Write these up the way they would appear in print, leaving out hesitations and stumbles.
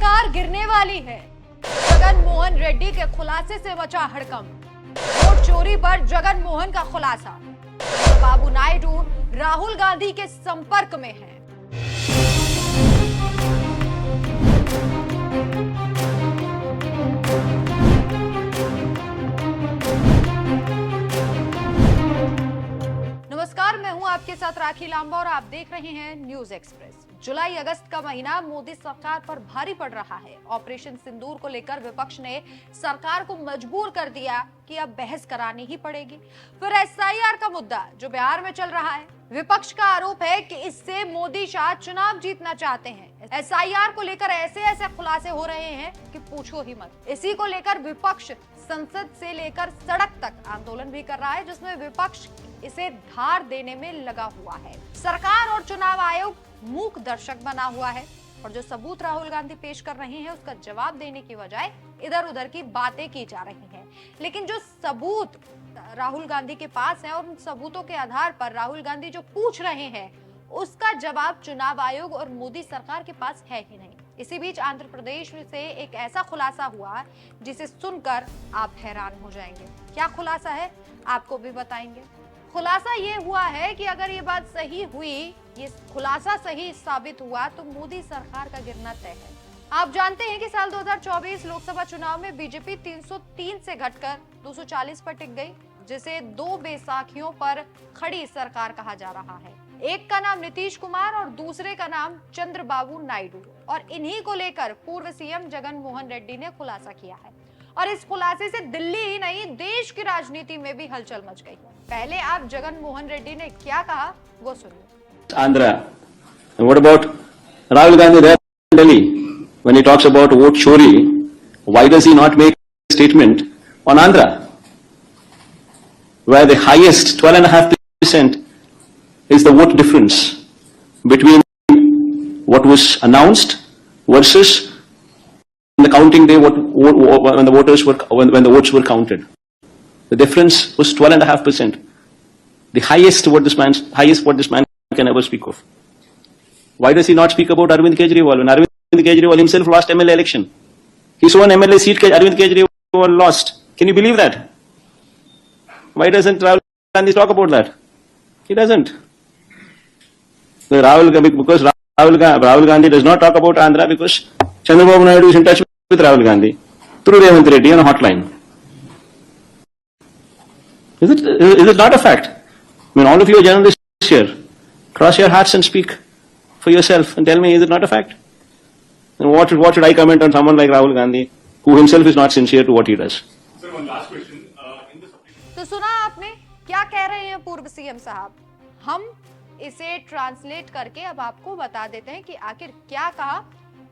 सरकार गिरने वाली है। जगन मोहन रेड्डी के खुलासे से मचा हड़कंप। वोट चोरी पर जगन मोहन का खुलासा। बाबू नायडू राहुल गांधी के संपर्क में है। नमस्कार, मैं हूं आपके साथ राखी लांबा और आप देख रहे हैं न्यूज एक्सप्रेस। जुलाई अगस्त का महीना मोदी सरकार पर भारी पड़ रहा है। ऑपरेशन सिंदूर को लेकर विपक्ष ने सरकार को मजबूर कर दिया कि अब बहस करानी ही पड़ेगी। फिर एसआईआर का मुद्दा जो बिहार में चल रहा है। विपक्ष का आरोप है कि इससे मोदी शाह चुनाव जीतना चाहते हैं। एसआईआर को लेकर ऐसे खुलासे हो रहे हैं कि पूछो ही मत। इसी को लेकर विपक्ष संसद से लेकर सड़क तक आंदोलन भी कर रहा है, जिसमें विपक्ष इसे धार देने में लगा हुआ है। सरकार और चुनाव आयोग मूक दर्शक बना हुआ है और जो सबूत राहुल गांधी पेश कर रहे हैं उसका जवाब देने की बजाय इधर उधर की बातें की जा रही हैं। लेकिन जो सबूत राहुल गांधी के पास है और उन सबूतों के आधार पर राहुल गांधी जो पूछ रहे हैं उसका जवाब चुनाव आयोग और मोदी सरकार के पास है ही नहीं। इसी बीच आंध्र प्रदेश से एक ऐसा खुलासा हुआ जिसे सुनकर आप हैरान हो जाएंगे। क्या खुलासा है आपको भी बताएंगे। खुलासा ये हुआ है कि अगर ये बात सही हुई, ये खुलासा सही साबित हुआ तो मोदी सरकार का गिरना तय है। आप जानते हैं कि साल 2024 लोकसभा चुनाव में बीजेपी 303 से घटकर 240 पर टिक गई, जिसे दो बैसाखियों पर खड़ी सरकार कहा जा रहा है। एक का नाम नीतीश कुमार और दूसरे का नाम चंद्रबाबू नायडू। और इन्हीं को लेकर पूर्व सीएम जगन मोहन रेड्डी ने खुलासा किया है और इस खुलासे से दिल्ली ही नहीं देश की राजनीति में भी हलचल मच गई। पहले आप जगन मोहन रेड्डी ने क्या कहा वो सुनिए। Andhra. And what about Rahul Gandhi there in Delhi? When he talks about vote chori, why does he not make a statement on Andhra? Where the highest 12.5% is the vote difference between what was announced versus the counting day when the votes were counted. The difference was 12.5%. The highest what this man can ever speak of. Why does he not speak about Arvind Kejriwal? When Arvind Kejriwal himself lost MLA election, his own MLA seat Arvind Kejriwal lost. Can you believe that? Why doesn't Rahul Gandhi talk about that? He doesn't. Because Rahul Gandhi does not talk about Andhra because Chandrababu Naidu is in touch with Rahul Gandhi through Revanth Reddy on a hotline. Is it not a fact? I mean, all of you are journalists here. Cross your hearts and speak for yourself and tell me, is it not a fact? And what should I comment on someone like Rahul Gandhi, who himself is not sincere to what he does? Sir, one last question. तो सुना आपने क्या कह रहे हैं पूर्व CM साहब। हम इसे ट्रांसलेट करके अब आपको बता देते हैं कि आखिर क्या कहा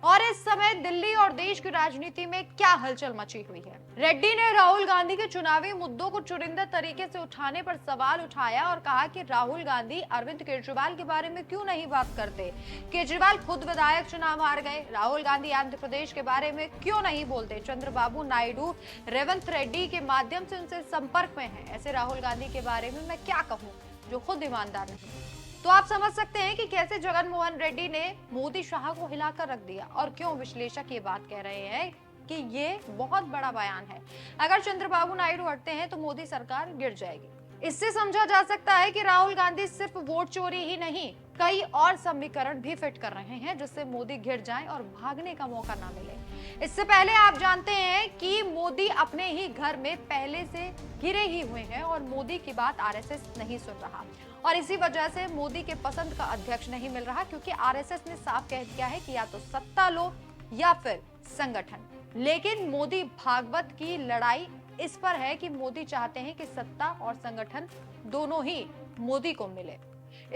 और इस समय दिल्ली और देश की राजनीति में क्या हलचल मची हुई है। रेड्डी ने राहुल गांधी के चुनावी मुद्दों को चुनिंदा तरीके से उठाने पर सवाल उठाया और कहा कि राहुल गांधी अरविंद केजरीवाल के बारे में क्यों नहीं बात करते। केजरीवाल खुद विधायक चुनाव हार गए। राहुल गांधी आंध्र प्रदेश के बारे में क्यों नहीं बोलते। चंद्रबाबू नायडू रेवंत रेड्डी के माध्यम से उनसे संपर्क में है। ऐसे राहुल गांधी के बारे में मैं क्या कहूँ जो खुद ईमानदार नहीं। तो आप समझ सकते हैं कि कैसे जगन मोहन रेड्डी ने मोदी शाह को हिलाकर रख दिया और क्यों विश्लेषक ये बात कह रहे हैं कि ये बहुत बड़ा बयान है। अगर चंद्रबाबू नायडू हटते हैं तो मोदी सरकार गिर जाएगी। इससे समझा जा सकता है कि राहुल गांधी सिर्फ वोट चोरी ही नहीं, कई और समीकरण भी फिट कर रहे हैं जिससे मोदी घिर जाएं और भागने का मौका ना मिले। इससे पहले आप जानते हैं कि मोदी अपने ही घर में पहले से घिरे ही हुए हैं और मोदी की बात आरएसएस नहीं सुन रहा और इसी वजह से मोदी के पसंद का अध्यक्ष नहीं मिल रहा, क्योंकि आरएसएस ने साफ कह दिया है कि या तो सत्ता लो या फिर संगठन। लेकिन मोदी भागवत की लड़ाई इस पर है कि मोदी चाहते हैं कि सत्ता और संगठन दोनों ही मोदी को मिले।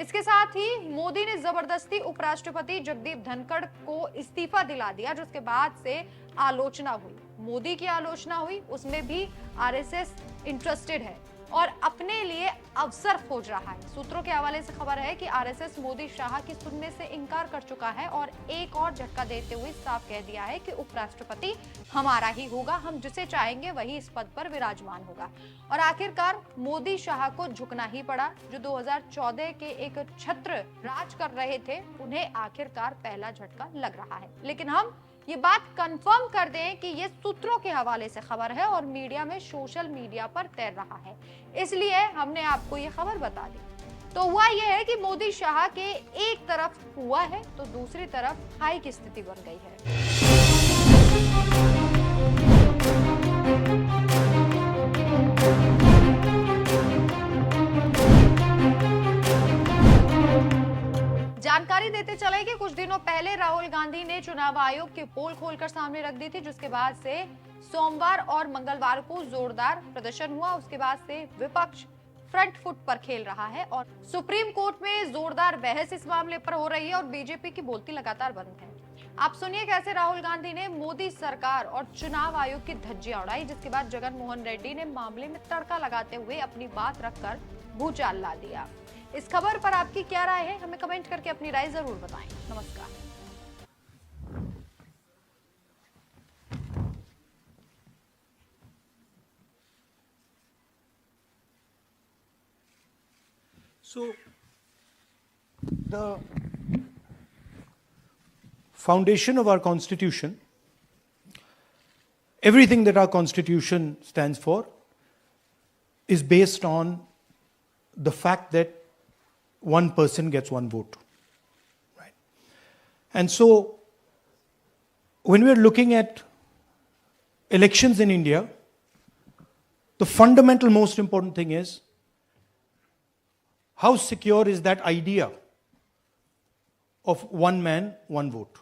इसके साथ ही मोदी ने जबरदस्ती उपराष्ट्रपति जगदीप धनखड़ को इस्तीफा दिला दिया, जिसके बाद से आलोचना हुई। मोदी की आलोचना हुई, उसमें भी आरएसएस इंटरेस्टेड है और अपने लिए अवसर खोज रहा है। सूत्रों के हवाले से खबर है कि आरएसएस मोदी शाह की सुनने से इनकार कर चुका है और एक और झटका देते हुए साफ कह दिया है कि उपराष्ट्रपति हमारा ही होगा, हम जिसे चाहेंगे वही इस पद पर विराजमान होगा। और आखिरकार मोदी शाह को झुकना ही पड़ा। जो 2014 के एक छत्र राज कर रहे थे, उन्हें आखिरकार पहला झटका लग रहा है। लेकिन हम ये बात कंफर्म कर दें कि ये सूत्रों के हवाले से खबर है और मीडिया में सोशल मीडिया पर तैर रहा है, इसलिए हमने आपको ये खबर बता दी। तो हुआ यह है कि मोदी शाह के एक तरफ हुआ है तो दूसरी तरफ हाई की स्थिति बन गई है। जानकारी देते चले कि कुछ दिनों पहले राहुल गांधी ने चुनाव आयोग की पोल खोलकर सामने रख दी थी, जिसके बाद से सोमवार और मंगलवार को जोरदार प्रदर्शन हुआ। उसके बाद से विपक्ष फ्रंट फुट पर खेल रहा है और सुप्रीम कोर्ट में जोरदार बहस इस मामले पर हो रही है और बीजेपी की बोलती लगातार बंद है। आप सुनिए कैसे राहुल गांधी ने मोदी सरकार और चुनाव आयोग की धज्जियां उड़ाई, जिसके बाद जगन मोहन रेड्डी ने मामले में तड़का लगाते हुए अपनी बात रखकर भूचाल ला दिया। इस खबर पर आपकी क्या राय है, हमें कमेंट करके अपनी राय जरूर बताएं। नमस्कार। So, the foundation of our Constitution, everything that our Constitution stands for, is based on the fact that one person gets one vote. Right? And so, when we are looking at elections in India, the fundamental, most important thing is how secure is that idea of one man, one vote?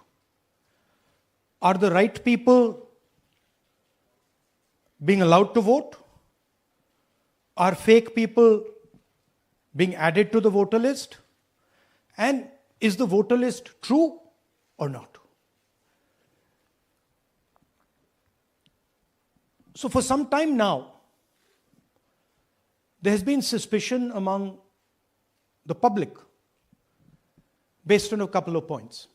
Are the right people being allowed to vote? Are fake people being added to the voter list? And is the voter list true or not? So for some time now, there has been suspicion among the public based on a couple of points.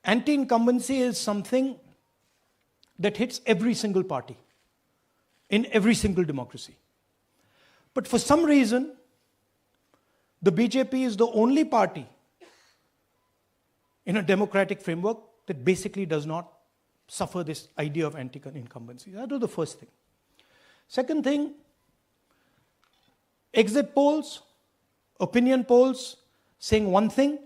Anti-incumbency is something that hits every single party in every single democracy. But for some reason, the BJP is the only party in a democratic framework that basically does not suffer this idea of anti-incumbency. That was the first thing. Second thing, exit polls, opinion polls saying one thing,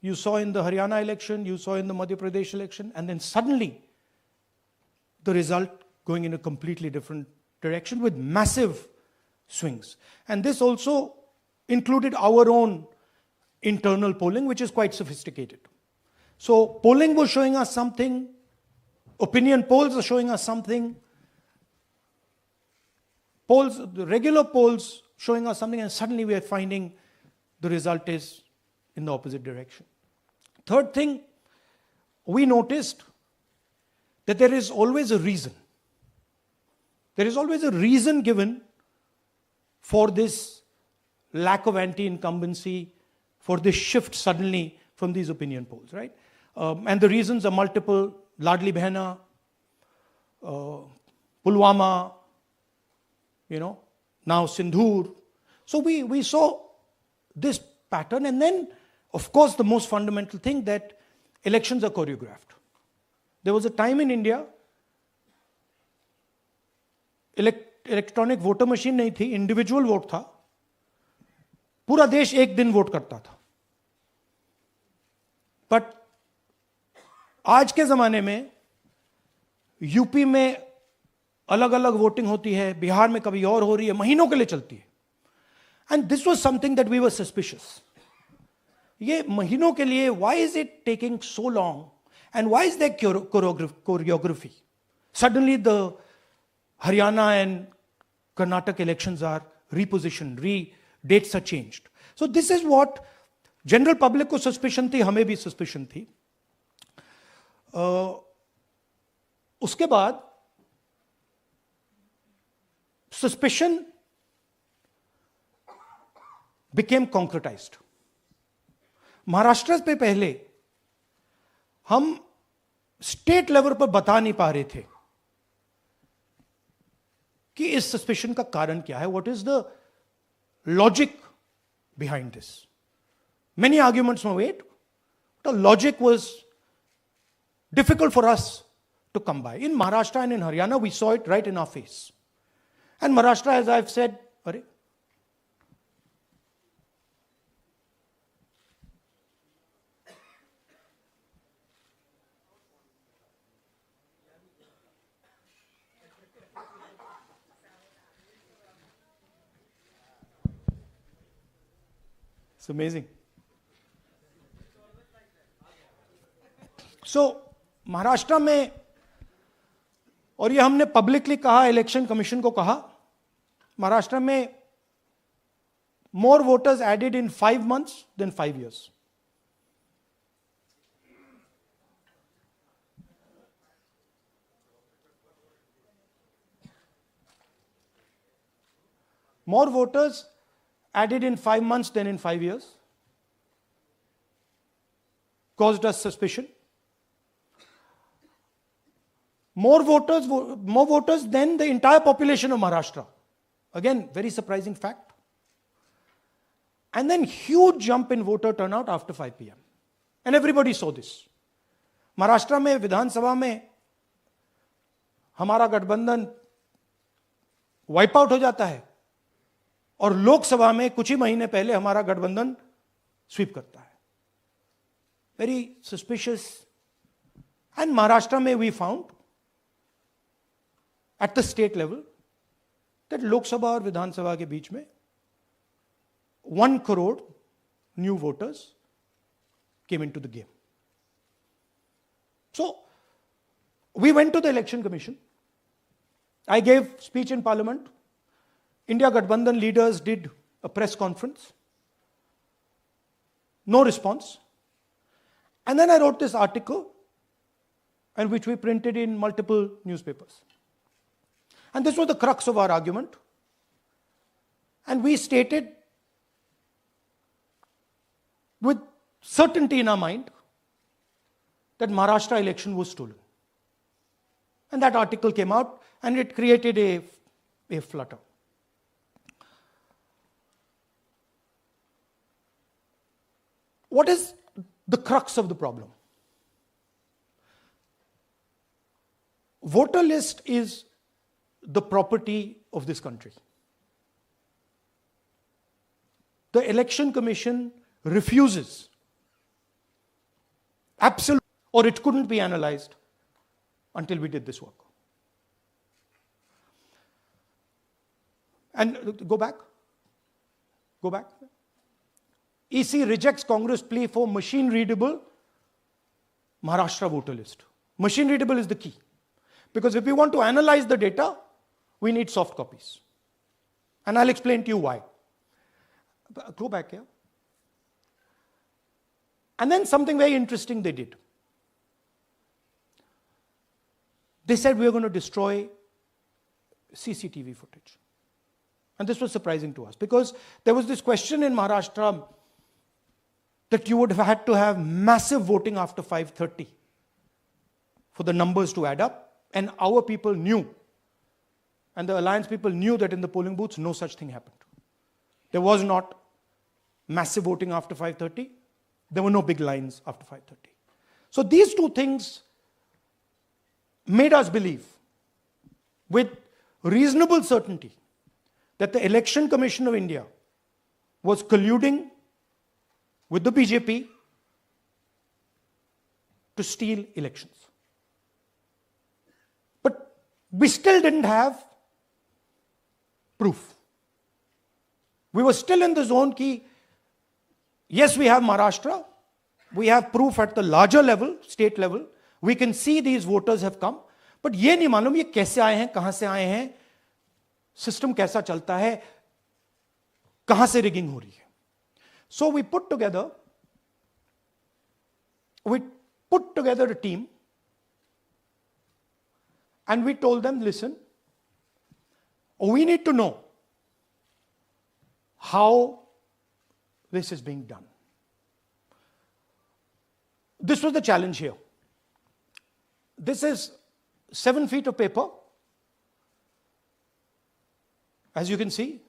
you saw in the Haryana election, you saw in the Madhya Pradesh election, and then suddenly the result going in a completely different direction with massive swings. And this also included our own internal polling, which is quite sophisticated. So polling was showing us something, opinion polls are showing us something, polls, the regular polls showing us something, and suddenly we are finding the result is in the opposite direction. Third thing, we noticed that there is always a reason. There is always a reason given for this lack of anti-incumbency, for this shift suddenly from these opinion polls, right? And the reasons are multiple. Ladli Behna, Pulwama, now Sindhur. So we saw this pattern, and then, of course, the most fundamental thing that elections are choreographed. There was a time in India, electronic voter machine नहीं थी, individual vote था, पूरा देश एक दिन vote करता था. But आज के जमाने में यूपी में अलग अलग वोटिंग होती है, बिहार में कभी और हो रही है, महीनों के लिए चलती है. And this was something that we were suspicious. ये महीनों के लिए, why is it taking so long and why is there choreography? Suddenly the Haryana and Karnataka elections are repositioned, dates are changed. So this is what general public को suspicion थी, हमें भी suspicion थी. उसके बाद suspicion became concretized. महाराष्ट्र पे पहले हम स्टेट लेवल पर बता नहीं पा रहे थे कि इस सस्पेशन का कारण क्या है, what is the logic behind this. Many arguments were made. The logic was difficult for us to come by. In Maharashtra and in Haryana, we saw it right in our face. And Maharashtra, as I've said, it's amazing. So, Maharashtra में, और ये हमने publicly कहा, election commission को कहा, महाराष्ट्र में more voters added in 5 months than 5 years. More voters added in 5 months than in 5 years. Caused us suspicion. More voters than the entire population of Maharashtra. Again, very surprising fact. And then huge jump in voter turnout after 5 p.m. And everybody saw this. Maharashtra में विधानसभा में हमारा गठबंधन wipe out हो जाता है और लोकसभा में कुछ ही महीने पहले हमारा गठबंधन स्वीप करता है. Very suspicious. एंड महाराष्ट्र में we found at the state level that Lok Sabha और विधानसभा के बीच में 1 crore new voters came into the game. So, we went to the election commission. I gave speech in parliament. India Gathbandhan leaders did a press conference. No response. And then I wrote this article, and which we printed in multiple newspapers. And this was the crux of our argument. And we stated with certainty in our mind that Maharashtra election was stolen. And that article came out and it created a flutter. What is the crux of the problem? Voter list is the property of this country. The Election Commission refuses, absolutely, or it couldn't be analyzed until we did this work. And go back. EC rejects Congress plea for machine readable Maharashtra voter list. Machine readable is the key. Because if we want to analyze the data, we need soft copies. And I'll explain to you why. Go back here. And then something very interesting they did. They said we are going to destroy CCTV footage. And this was surprising to us because there was this question in Maharashtra that you would have had to have massive voting after 5:30 for the numbers to add up. And our people knew, and the alliance people knew that in the polling booths no such thing happened. There was not massive voting after 5:30. There were no big lines after 5:30. So these two things made us believe with reasonable certainty that the Election Commission of India was colluding with the BJP to steal elections. But we still didn't have proof. We were still in the zone ki, yes, we have Maharashtra, we have proof at the larger level, state level, we can see these voters have come, but ये नहीं मालूम ये कैसे आए हैं, कहां से आए हैं, सिस्टम कैसा चलता है, कहां से रिगिंग हो रही है. So we put together a team and we told them, listen, we need to know how this is being done. This was the challenge here. This is 7 feet of paper. As you can see,